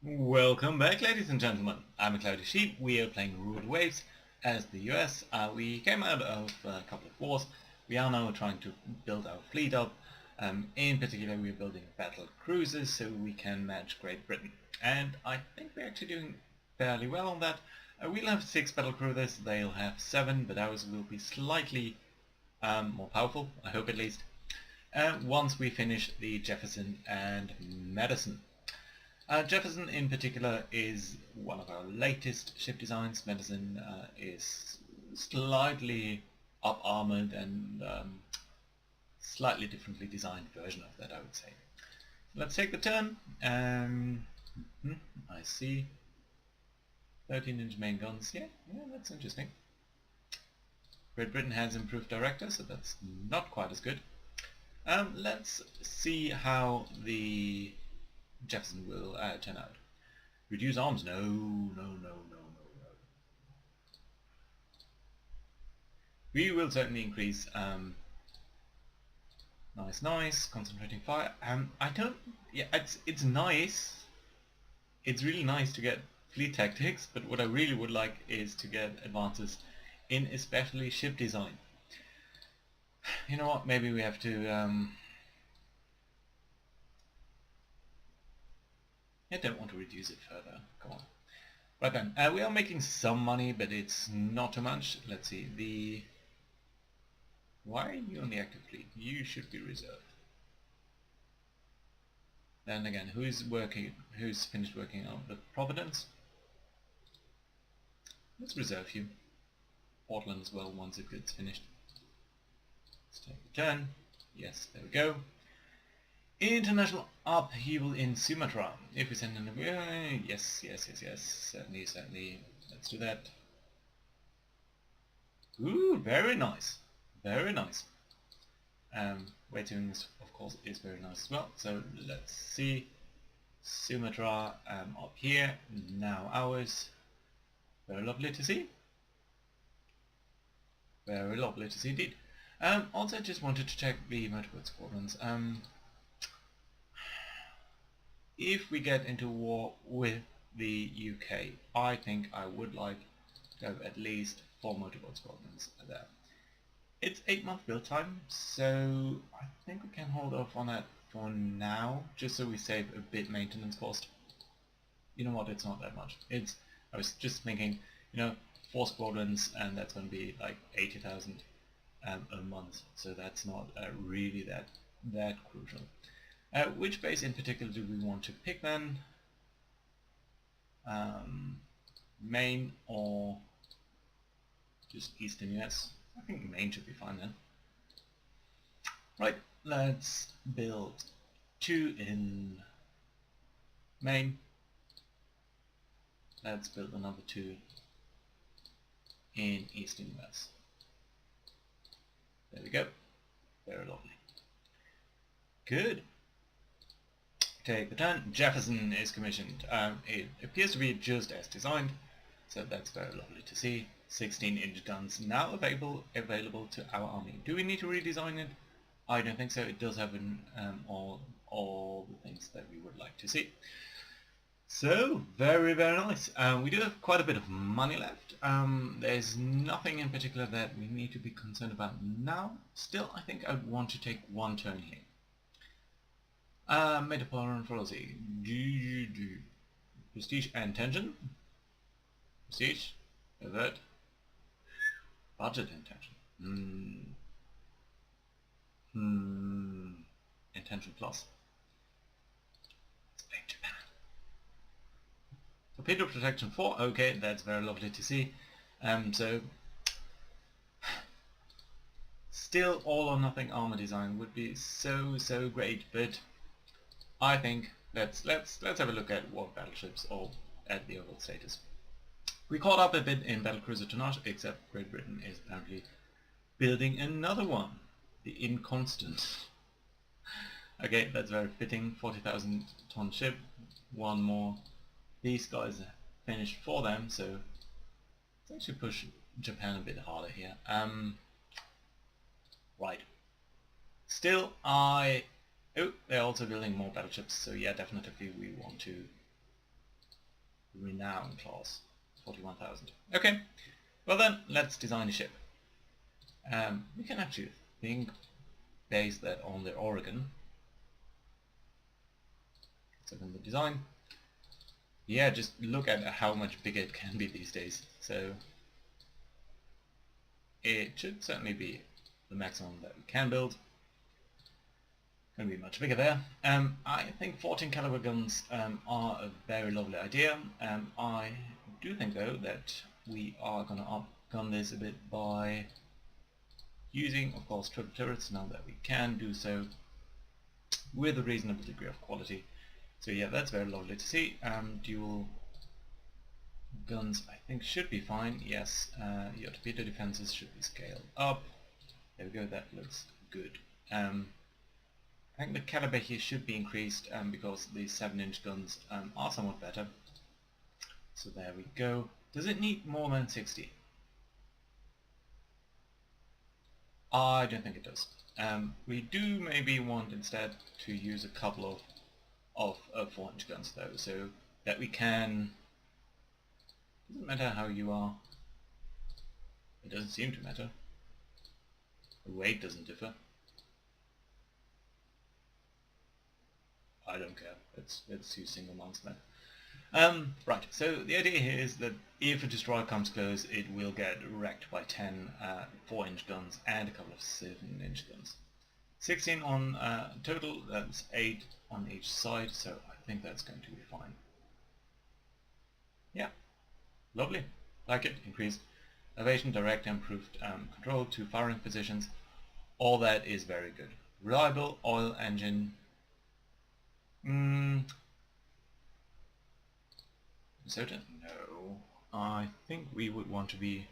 Welcome back, ladies and gentlemen. I'm a Cloudy Sheep. We are playing Ruled Waves as the US. We came out of a couple of wars. We are now trying to build our fleet up. In particular, we're building battle cruisers so we can match Great Britain. And I think we're actually doing fairly well on that. We'll have 6 battle cruisers. They'll have 7, but ours will be slightly more powerful, I hope at least, once we finish the Jefferson and Madison. Jefferson in particular is one of our latest ship designs. Madison is slightly up-armored and slightly differently designed version of that, I would say. Let's take the turn. I see 13-inch main guns. Yeah, that's interesting. Great Britain has improved director, so that's not quite as good. Let's see how the Jefferson will turn out. Reduce arms? No. We will certainly increase. Nice. Concentrating fire. I don't. Yeah, it's nice. It's really nice to get fleet tactics, but what I really would like is to get advances in especially ship design. You know what? Maybe we have to. I don't want to reduce it further. Come on. Right then, we are making some money, but it's not too much. Let's see. Why are you on the active fleet? You should be reserved. Then again, who's finished working on the Providence? Let's reserve you. Portland as well once it gets finished. Let's take a turn. Yes, there we go. International upheaval in Sumatra. If we send an yes, certainly. Let's do that. Ooh, very nice. Wakening, of course, is very nice as well. So let's see. Sumatra up here, now ours. Very lovely to see. Very lovely to see indeed. Also, just wanted to check the motorboat squadrons. If we get into war with the UK, I think I would like to have at least 4 motorboat squadrons there. It's 8-month build time, so I think we can hold off on that for now, just so we save a bit maintenance cost. You know what, it's not that much. I was just thinking, 4 squadrons, and that's going to be like 80,000 a month, so that's not really that crucial. Which base in particular do we want to pick then? Maine or just Eastern US? I think Maine should be fine then. Right, let's build 2 in Maine. Let's build another 2 in Eastern US. There we go. Very lovely. Good. Take the turn. Jefferson is commissioned. It appears to be just as designed, so that's very lovely to see. 16-inch guns now available to our army. Do we need to redesign it? I don't think so. It does have all the things that we would like to see. So, very nice. We do have quite a bit of money left. There's nothing in particular that we need to be concerned about now. Still, I think I'd want to take 1 turn here. Metropolitan Policy. Prestige and tension. Prestige. Avert. Budget intention. Intention plus. Let's play Japan. Torpedo protection 4. Okay, that's very lovely to see. So still all or nothing armor design would be so great, but I think let's have a look at war battleships or at the overall status. We caught up a bit in battlecruiser tonnage, except Great Britain is apparently building another one, the Inconstant. Okay, that's very fitting. 40,000 ton ship, 1 more. These guys finished for them, so let's actually push Japan a bit harder here. Right. Still, Oh, they're also building more battleships, so yeah, definitely we want to Renown class, 41,000. Okay, well then, let's design a ship. We can actually base that on the Oregon. So in the design, yeah, just look at how much bigger it can be these days. So it should certainly be the maximum that we can build. Going to be much bigger there. I think 14 caliber guns are a very lovely idea. I do think though that we are going to outgun this a bit by using, of course, triple turrets now that we can do so with a reasonable degree of quality. So yeah, that's very lovely to see. Dual guns I think should be fine. Yes, your torpedo defenses should be scaled up. There we go, that looks good. I think the caliber here should be increased because the 7-inch guns are somewhat better. So there we go. Does it need more than 60? I don't think it does. We do maybe want instead to use a couple of 4-inch guns though, so that we can... Doesn't matter how you are. It doesn't seem to matter. The weight doesn't differ. I don't care. Let's use single mounts then. Right, so the idea here is that if a destroyer comes close, it will get wrecked by 10 4-inch guns and a couple of 7-inch guns. 16 on total, that's 8 on each side, so I think that's going to be fine. Yeah, lovely. Like it. Increased elevation, direct, improved control, 2 firing positions. All that is very good. Reliable oil engine. Certain? No. I think we would want to be...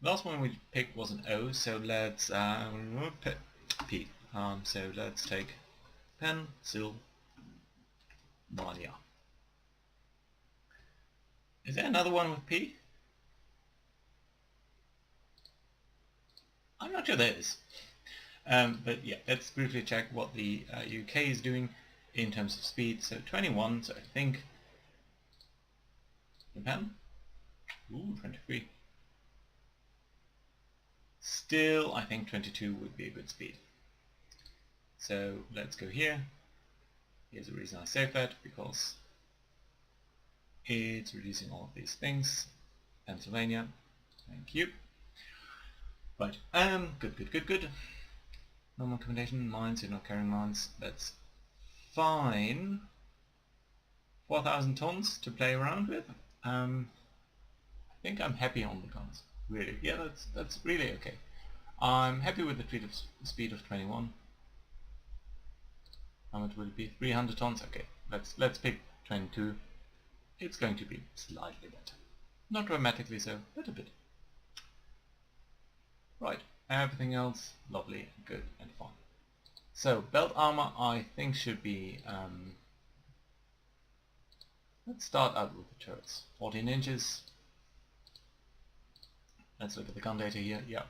Last one we picked was an O, so let's P. So let's take Pennsylvania. Is there another one with P? I'm not sure there is. But yeah, let's briefly check what the UK is doing in terms of speed. So 21, so I think Japan? Ooh, 23. Still, I think 22 would be a good speed. So let's go here. Here's the reason I saved that, because it's reducing all of these things. Pennsylvania, thank you. Right, good. Normal accommodation, mines, you're not carrying mines, that's fine. 4,000 tons to play around with. I think I'm happy on the guns, really. Yeah, that's really okay. I'm happy with the speed of 21. How much will it be? 300 tons? Okay, let's pick 22. It's going to be slightly better. Not dramatically so, but a bit. Right, everything else lovely, good and fine. So, belt armor I think should be... let's start out with the turrets. 14 inches. Let's look at the gun data here. Yeah,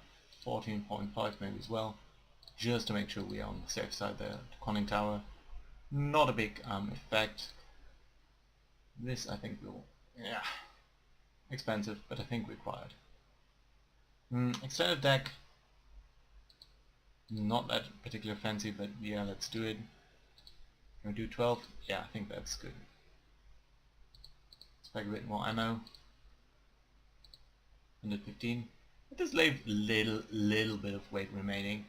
14.5 maybe as well. Just to make sure we are on the safe side there. Conning tower. Not a big effect. This I think will... yeah. Expensive, but I think required. Extended deck. Not that particularly fancy, but yeah, let's do it. Can we do 12? Yeah, I think that's good. Let's pack a bit more ammo. 115. It does leave little bit of weight remaining,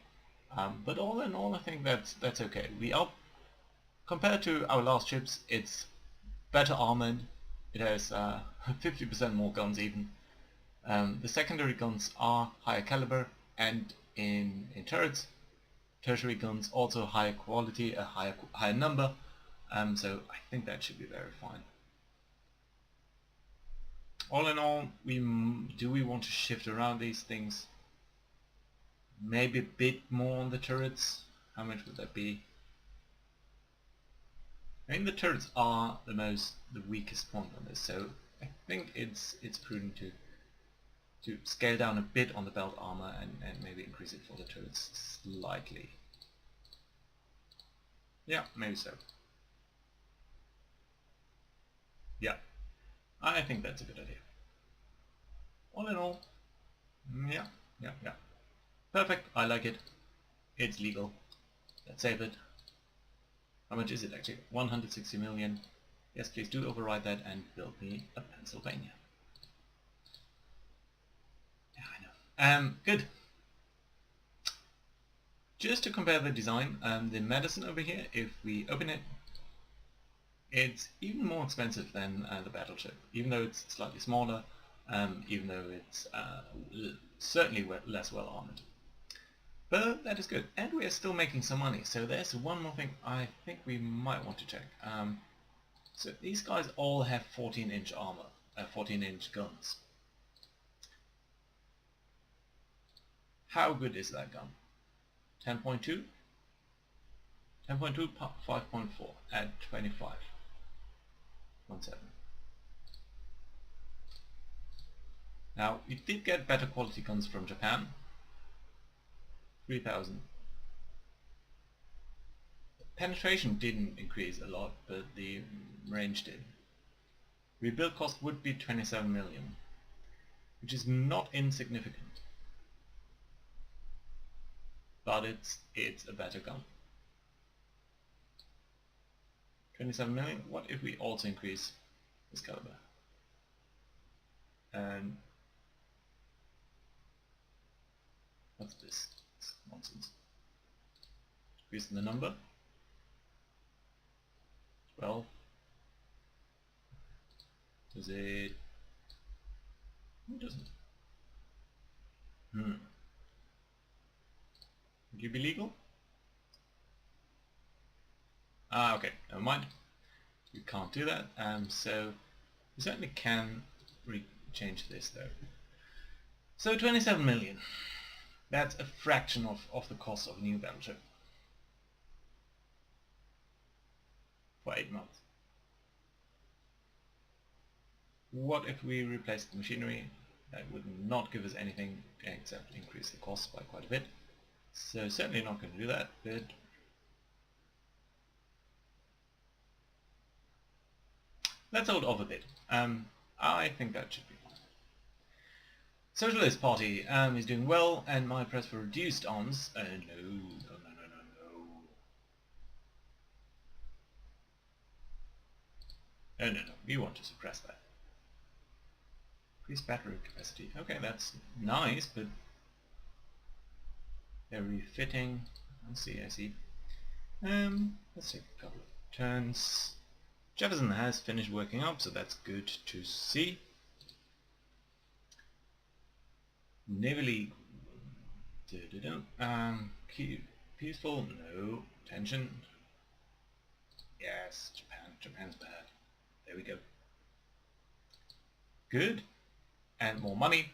but all in all, I think that's okay. We are, compared to our last ships, it's better armored. It has 50% more guns even. The secondary guns are higher caliber, and in turrets, tertiary guns also higher quality, a higher number. So I think that should be very fine. All in all, do we want to shift around these things? Maybe a bit more on the turrets. How much would that be? I think the turrets are the weakest point on this, so I think it's prudent to scale down a bit on the belt armor and maybe increase it for the turrets slightly. Yeah, maybe so. Yeah, I think that's a good idea. All in all, yeah, yeah, yeah. Perfect, I like it. It's legal. Let's save it. How much is it actually? 160 million. Yes, please do override that and build me a Pennsylvania. Yeah, I know. Good. Just to compare the design, the medicine over here, if we open it, it's even more expensive than the battleship, even though it's slightly smaller, even though it's certainly less well armored. But that is good, and we are still making some money. So there's one more thing I think we might want to check. So these guys all have 14-inch armor, 14-inch guns. How good is that gun? 10.2? 10.2, 5.4 at 25.7. Now, we did get better quality guns from Japan. 3,000. Penetration didn't increase a lot, but the range did. Rebuild cost would be 27 million, which is not insignificant. But it's a better gun. 27 million. What if we also increase this caliber? And what's this? It's nonsense. Increasing the number. 12. Does it? It doesn't. Would you be legal? Ah, okay, never mind. You can't do that, so you certainly can change this though. So 27 million. That's a fraction of the cost of a new battleship. For 8 months. What if we replace the machinery? That would not give us anything except increase the cost by quite a bit. So certainly not going to do that, but let's hold off a bit. I think that should be fine. Socialist Party is doing well, and my press for reduced arms. No. No, we want to suppress that. Increase battery capacity. Okay, that's nice, but they're refitting. I see. Let's take a couple of turns. Jefferson has finished working up, so that's good to see. Navally, peaceful, no. Tension. Yes, Japan's bad. There we go. Good. And more money.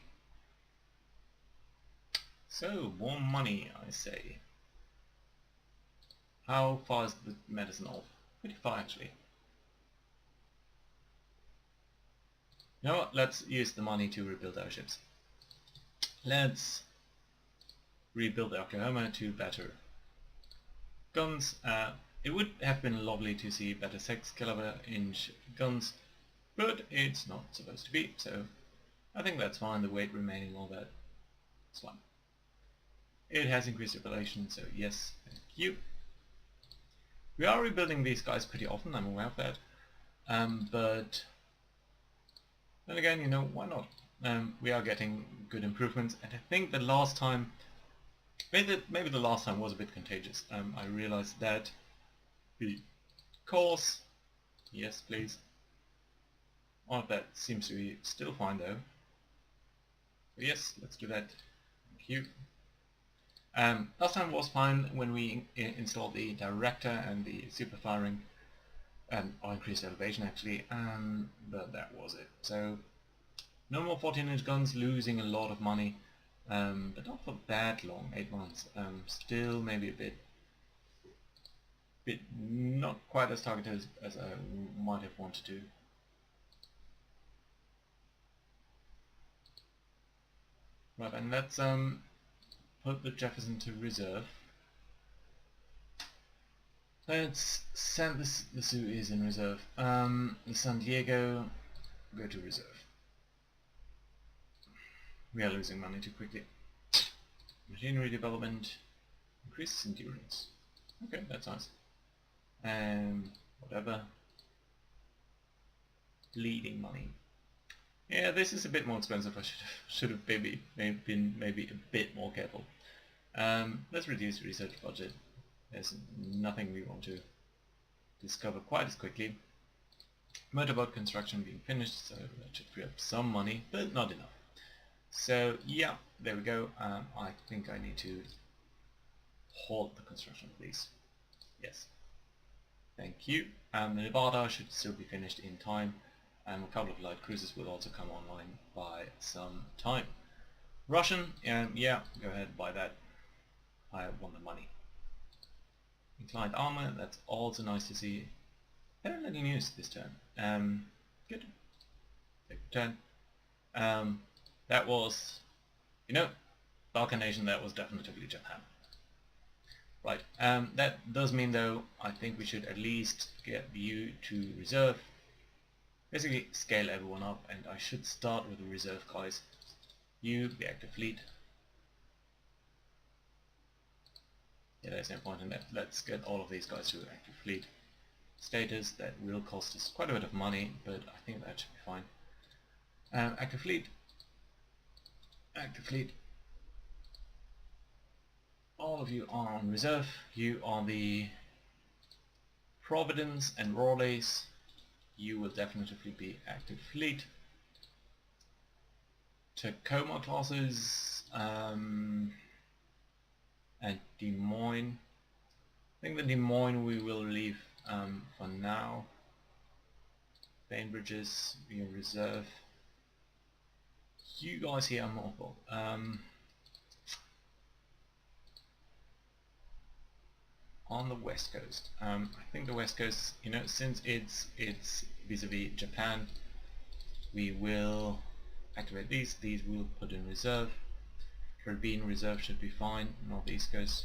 So, more money, I say. How far is the medicine off? Pretty far, actually. You know what? Let's use the money to rebuild our ships. Let's rebuild the Oklahoma to better guns. It would have been lovely to see better 6 caliber inch guns, but it's not supposed to be, so I think that's fine. The weight remaining, all that, it's fine. It has increased population, so yes, thank you. We are rebuilding these guys pretty often, I'm aware of that, but then again, you know, why not? We are getting good improvements, and I think the last time, maybe the last time was a bit contagious. I realized that because, yes please, all of that seems to be still fine though. So yes, let's do that. Thank you. Last time was fine when we installed the director and the super firing, or increased elevation actually, but that was it. So no more 14-inch guns, losing a lot of money, but not for that long, 8 months. Still maybe a bit not quite as targeted as I might have wanted to. Right, and let's put the Jefferson to reserve. Let's send the Sioux is in reserve. The San Diego, go to reserve. We are losing money too quickly. Machinery development increases endurance. Okay, that's nice. Whatever. Bleeding money. Yeah, this is a bit more expensive. I should have been maybe a bit more careful. Let's reduce research budget. There's nothing we want to discover quite as quickly. Motorboat construction being finished, so that should free up some money, but not enough. So yeah, there we go. I think I need to halt the construction of these. Yes. Thank you. The Nevada should still be finished in time. A couple of light cruisers will also come online by some time. Russian, yeah, go ahead, buy that. I want the money. Inclined armor, that's also nice to see. Very little news this turn. Good. Take the turn. That was, Balkan nation, that was definitely Japan. Right, that does mean though, I think we should at least get you to reserve. Basically scale everyone up, and I should start with the reserve guys. You, the active fleet. Yeah, there's no point in that. Let's get all of these guys to active fleet status. That will cost us quite a bit of money, but I think that should be fine. Active fleet. Active fleet. All of you are on reserve. You are the Providence and Raleighs. You will definitely be active fleet. Tacoma classes and Des Moines. I think the Des Moines we will leave for now. Bainbridges, your reserve. You guys here are mobile. On the west coast, I think the west coast, since it's vis-a-vis Japan, we will activate these. These we'll put in reserve. Caribbean reserve should be fine. Northeast coast.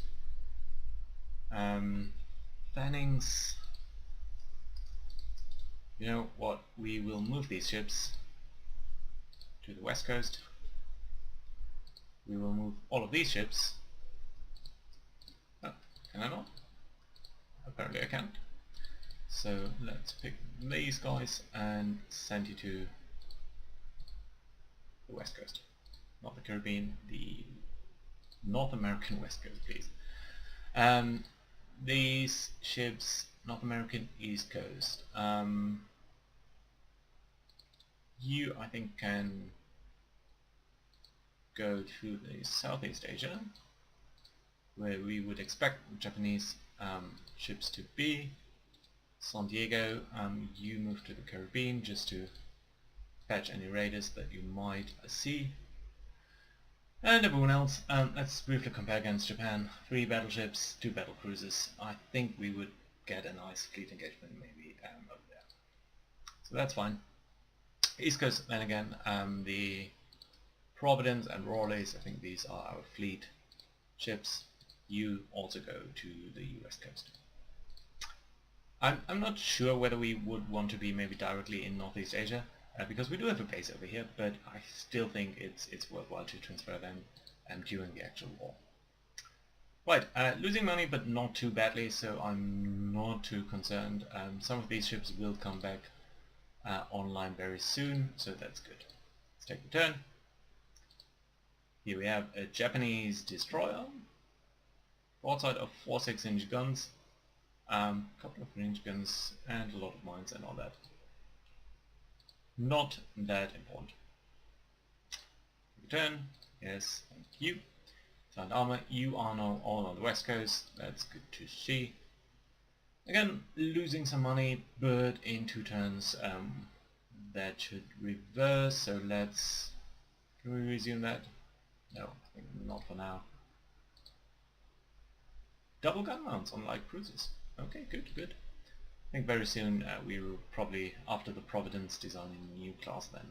Fannings. You know what? We will move these ships to the west coast. We will move all of these ships. Oh, can I not? Apparently I can't. So let's pick these guys and send you to the west coast. Not the Caribbean, the North American west coast, please. These ships, North American east coast. You, I think, can go to the Southeast Asia, where we would expect Japanese ships to be. San Diego, you move to the Caribbean just to catch any raiders that you might see. And everyone else, let's briefly compare against Japan. 3 battleships, 2 battle cruisers. I think we would get a nice fleet engagement maybe over there. So that's fine. East Coast, then again, the Providence and Raleighs, I think these are our fleet ships. You also go to the US coast. I'm not sure whether we would want to be maybe directly in Northeast Asia, because we do have a base over here, but I still think it's worthwhile to transfer them during the actual war. Right, losing money but not too badly, so I'm not too concerned. Some of these ships will come back online very soon, so that's good. Let's take the turn. Here we have a Japanese destroyer, broadside of 4 6-inch guns, couple of range guns and a lot of mines and all that. Not that important. Return, yes, thank you. Sound armor, you are now all on the west coast, that's good to see. Again, losing some money, but in 2 turns that should reverse, so let's... Can we resume that? No, I think not for now. Double gun mounts on light cruisers. Okay, good, good. I think very soon we will probably, after the Providence, design a new class then.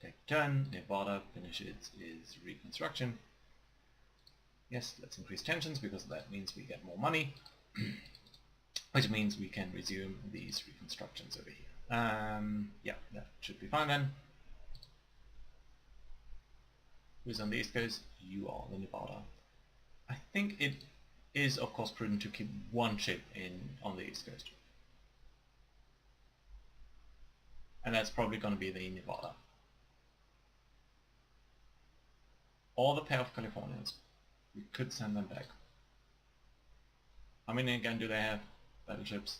Take a turn, Nevada finishes its reconstruction. Yes, let's increase tensions because that means we get more money. Which means we can resume these reconstructions over here. Yeah, should be fine then. Who's on the East Coast? You are the Nevada. I think it is of course prudent to keep one ship on the East Coast. And that's probably going to be the Nevada. Or the pair of Californians. We could send them back. How many again do they have? Battleships?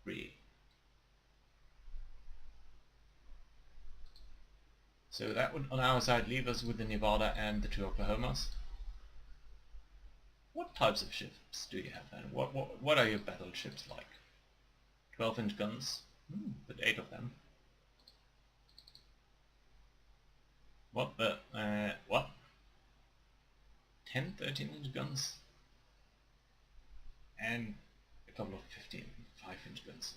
3. So that would on our side leave us with the Nevada and the 2 Oklahomas. What types of ships do you have then? What are your battleships like? 12-inch guns? But 8 of them. What the, what? 10, 13-inch guns? And a couple of 15, 5-inch guns.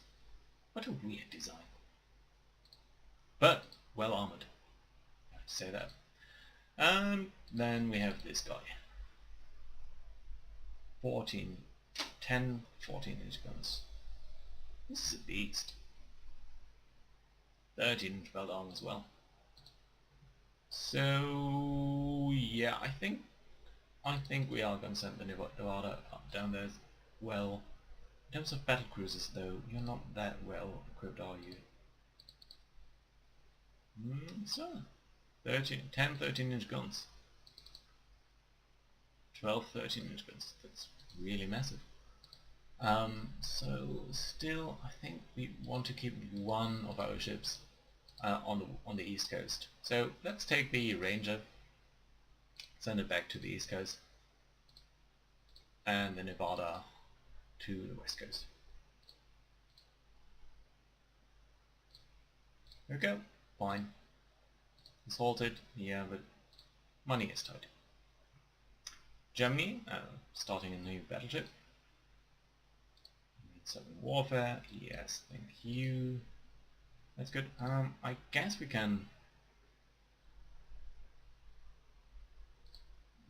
What a weird design. But, well armored. I have to say that. And then we have this guy. 10, 14-inch guns. This is a beast. 13-inch belt arm as well. So yeah, I think we are going to send the Nevada down there as well. In terms of battle cruisers though, you're not that well equipped, are you? So 13-inch guns. 12, 13-inch guns. That's really massive. So still, I think we want to keep one of our ships on the East Coast. So let's take the Ranger, send it back to the East Coast, and the Nevada to the West Coast. There we go. Fine. Assaulted, yeah, but money is tight. Germany, starting a new battleship. Southern warfare, yes, thank you. That's good. I guess we can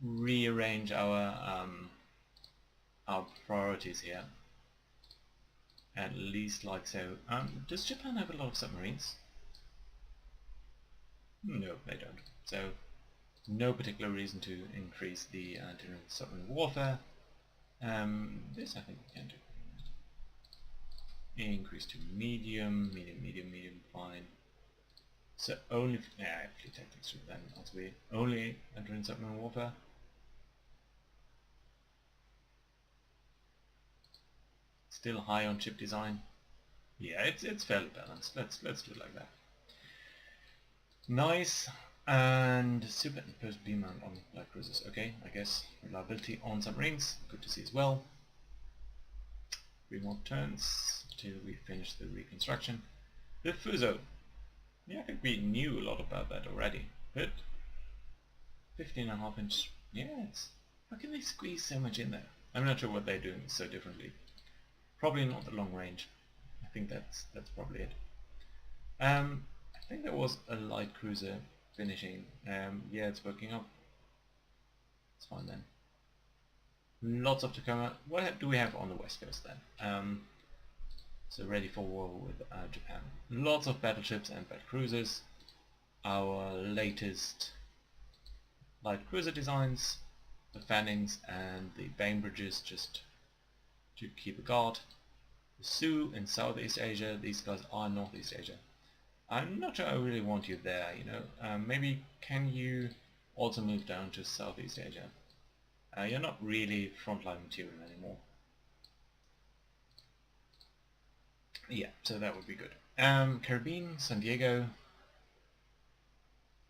rearrange our priorities here. At least like so. Does Japan have a lot of submarines? No, they don't. So no particular reason to increase the anti-submarine warfare. This I think we can do. Increase to medium, fine. So only, fleet tactics then, as we only entering submarine warfare. Still high on ship design. Yeah, it's fairly balanced. Let's do it like that. Nice. And super post beam mount on light cruisers. Okay, I guess reliability on submarines. Good to see as well. 3 more turns till we finish the reconstruction. The Fuso. Yeah, I think we knew a lot about that already. But 15.5-inch. Yes. How can they squeeze so much in there? I'm not sure what they're doing so differently. Probably not the long range. I think that's probably it. I think there was a light cruiser finishing. Yeah, it's working up. It's fine then. Lots of Tacoma. What do we have on the West Coast then? So ready for war with Japan. Lots of battleships and battle cruisers. Our latest light cruiser designs, the Fannings and the Bainbridges, just to keep a guard. The Sioux in Southeast Asia. These guys are Northeast Asia. I'm not sure I really want you there, you know. Maybe can you also move down to Southeast Asia? You're not really frontline material anymore. Yeah, so that would be good. Caribbean, San Diego.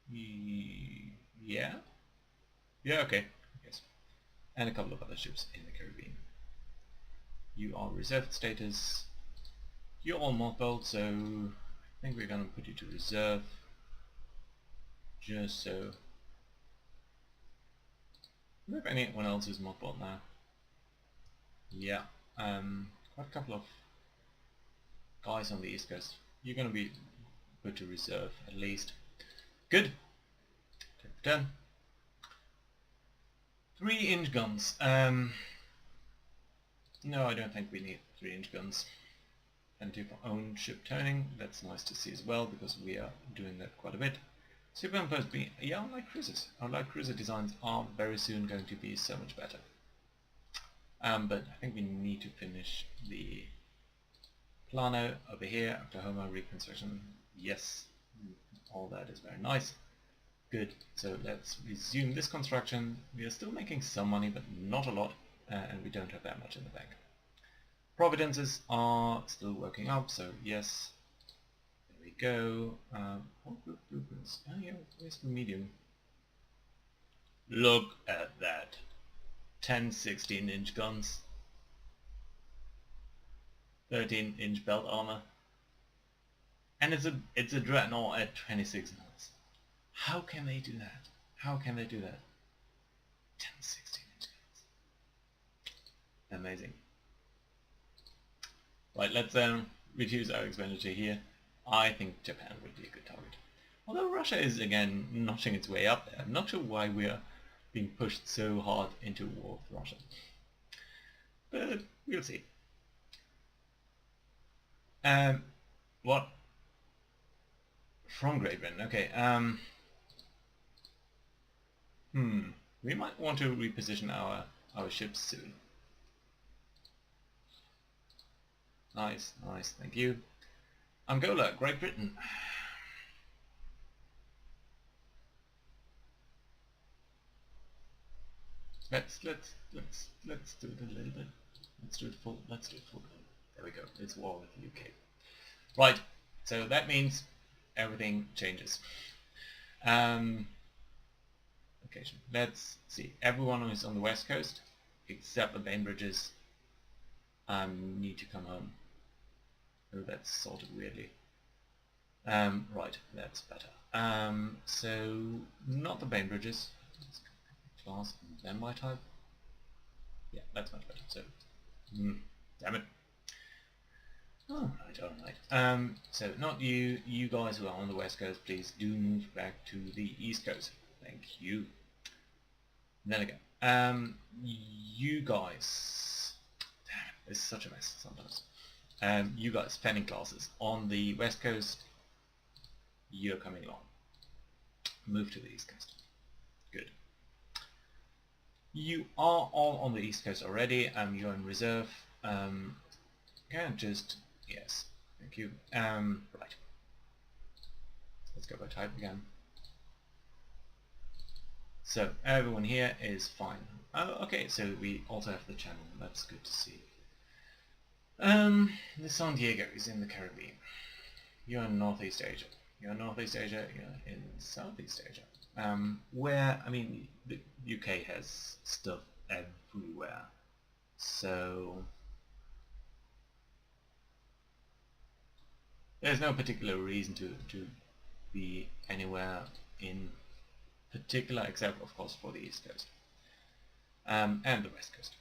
Yeah? Yeah, okay. Yes. And a couple of other ships in the Caribbean. You are reserve status. You're all mothballed, so I think we're going to put you to reserve. Just so. Do we have anyone else who's mothballed now? Yeah. Quite a couple of guys on the East Coast. You're going to be put to reserve at least. Good. Take the turn. 3-inch guns. No, I don't think we need 3-inch guns. plenty of our own ship turning. That's nice to see as well, because we are doing that quite a bit. Superimposed B, yeah, I like cruisers. Our light cruiser designs are very soon going to be so much better. But I think we need to finish the Plano over here, Oklahoma reconstruction. Yes, all that is very nice. Good, so let's resume this construction. We are still making some money, but not a lot, and we don't have that much in the bank. Providences are still working up, so yes, there we go. Oh, yeah, where's the medium? Look at that. 10 16-inch guns, 13-inch belt armor, and it's a dreadnought at 26 knots. How can they do that? How can they do that? 10 16-inch guns. Amazing. Right, let's reduce our expenditure here. I think Japan would be a good target. Although Russia is again notching its way up there. I'm not sure why we are being pushed so hard into war with Russia. But we'll see. What? From Great Britain, okay. We might want to reposition our ships soon. Nice, nice, thank you. Angola, Great Britain. Let's do it a little bit. Let's do it full. There we go. It's war with the UK. Right. So that means everything changes. Location. Let's see. Everyone who is on the west coast, except the Bainbridges, need to come home. Oh, that's sorted weirdly. Right. That's better. So not the Bainbridges. Class and then my type. Yeah, that's much better. So, damn it. Alright. So not you. You guys who are on the west coast, please do move back to the east coast. Thank you. And then again, you guys. Damn it, it's such a mess sometimes. You guys, fanning classes on the west coast. You're coming along. Move to the east coast. Good. You are all on the east coast already. You're in reserve. Yes, thank you. Right. Let's go by type again. So everyone here is fine. Oh, okay. So we also have the channel. That's good to see. The San Diego is in the Caribbean. You're in Northeast Asia. You're in Northeast Asia. You're in Southeast Asia. Where, I mean, the UK has stuff everywhere, so there's no particular reason to be anywhere in particular, except of course for the East Coast and the West Coast,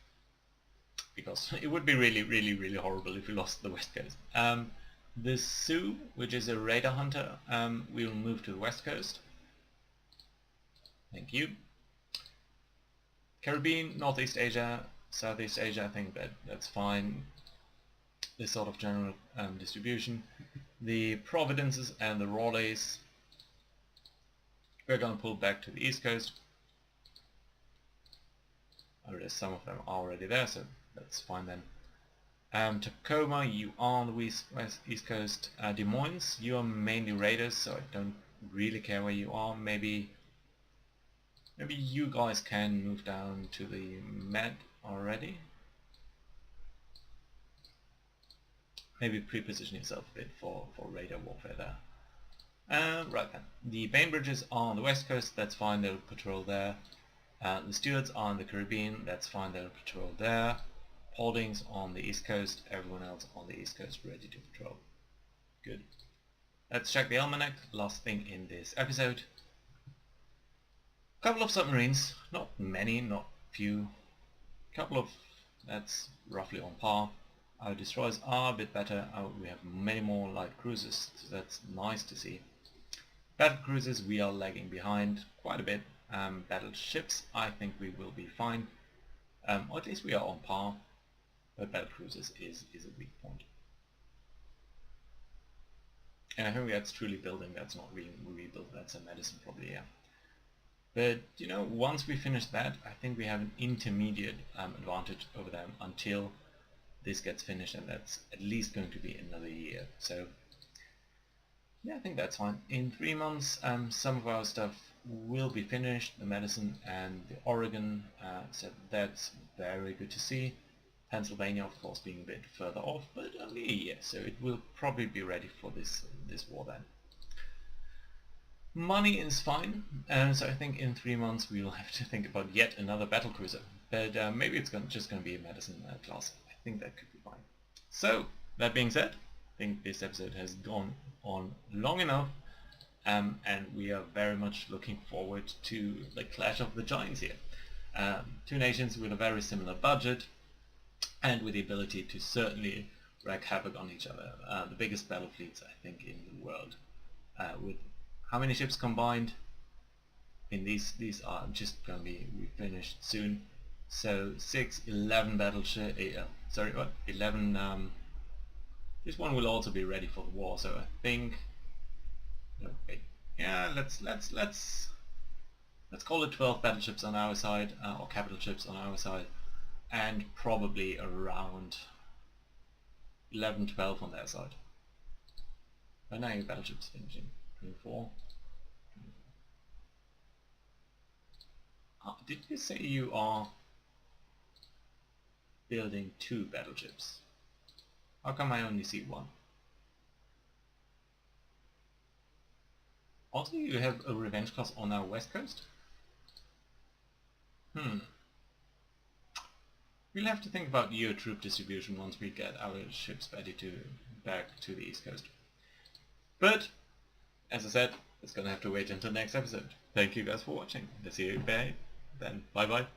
because it would be really horrible if we lost the West Coast. The Sioux, which is a radar hunter, will move to the West Coast. Thank you. Caribbean, Northeast Asia, Southeast Asia, I think that's fine. This sort of general distribution. The Providences and the Raleighs, we're going to pull back to the East Coast. Already some of them are already there, so that's fine then. Tacoma, you are on the East Coast. Des Moines, you are mainly raiders, so I don't really care where you are. Maybe you guys can move down to the Med already. Maybe pre-position yourself a bit for radar warfare there. Right then. The Bainbridges are on the west coast, that's fine, they'll patrol there. The Stuarts are in the Caribbean, that's fine, they'll patrol there. Pauldings on the east coast, everyone else on the east coast ready to patrol. Good. Let's check the almanac, last thing in this episode. Couple of submarines, not many, not few. Couple of, that's roughly on par. Our destroyers are a bit better. We have many more light cruisers, so that's nice to see. Battle cruisers, we are lagging behind quite a bit. Battleships, I think we will be fine. Or at least we are on par. But battle cruisers is a weak point. And I think that's truly building, that's not rebuild, that's a medicine probably, yeah. But, you know, once we finish that, I think we have an intermediate advantage over them until this gets finished, and that's at least going to be another year. So, yeah, I think that's fine. In 3 months, some of our stuff will be finished, the medicine and the Oregon, so that's very good to see. Pennsylvania, of course, being a bit further off, but only a year, so it will probably be ready for this war then. Money is fine, so I think in 3 months we will have to think about yet another battlecruiser, but maybe it's just going to be a medicine class. I think that could be fine. So, that being said, I think this episode has gone on long enough, and we are very much looking forward to the clash of the giants here. Two nations with a very similar budget, and with the ability to certainly wreak havoc on each other. The biggest battle fleets, I think, in the world. With how many ships combined? In these are just going to be finished soon. So 11 battleships. 11. This one will also be ready for the war. So I think. Okay, yeah, let's call it 12 battleships on our side, or capital ships on our side, and probably around 11, 12 on their side. When are your battleships finishing? 24? Did you say you are building 2 battleships? How come I only see 1? Also, you have a revenge class on our west coast? We'll have to think about your troop distribution once we get our ships back to the east coast. But, as I said, it's gonna have to wait until next episode. Thank you guys for watching. Let's see you then. Bye bye.